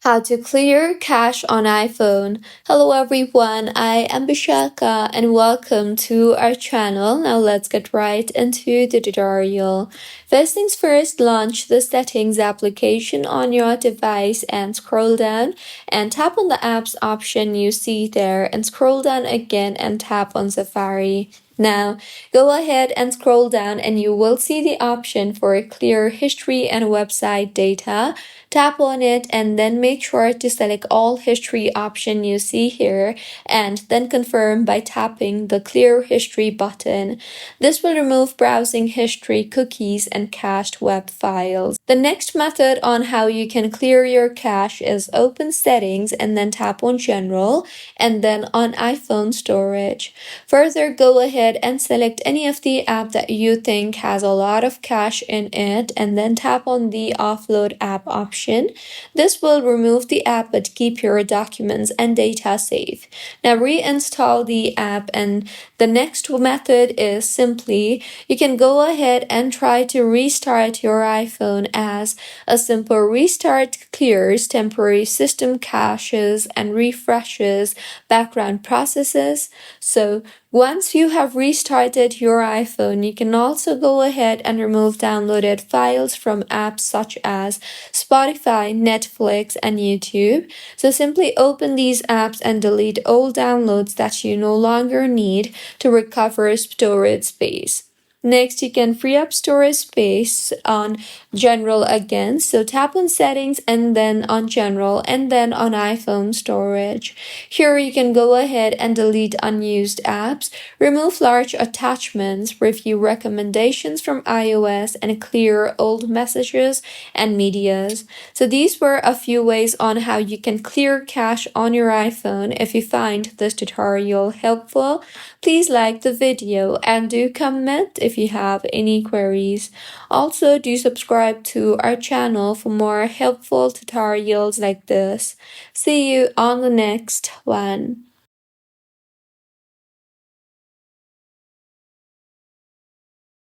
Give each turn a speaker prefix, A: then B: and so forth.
A: How to clear cache on iPhone. Hello everyone, I am Bishaka and welcome to our channel. Now let's get right into the tutorial. First things first, launch the settings application on your device and scroll down and tap on the apps option you see there and scroll down again and tap on Safari. Now, go ahead and scroll down and you will see the option for clear history and website data. Tap on it and then make sure to select all history option you see here and then confirm by tapping the clear history button. This will remove browsing history, cookies, and cached web files. The next method on how you can clear your cache is open settings and then tap on general and then on iPhone storage. Further, go ahead and select any of the app that you think has a lot of cache in it and then tap on the offload app option. This will remove the app but keep your documents and data safe. Now reinstall the app, and the next method is simply you can go ahead and try to restart your iPhone, as a simple restart clears temporary system caches and refreshes background processes. So once you have restarted your iPhone, you can also go ahead and remove downloaded files from apps such as Spotify, Netflix, and YouTube. So simply open these apps and delete all downloads that you no longer need to recover storage space. Next, you can free up storage space on general again. So tap on settings and then on general and then on iPhone storage. Here you can go ahead and delete unused apps, remove large attachments, review recommendations from iOS, and clear old messages and medias. So these were a few ways on how you can clear cache on your iPhone. If you find this tutorial helpful, please like the video and do comment if you have any queries. Also, do subscribe to our channel for more helpful tutorials like this. See you on the next one.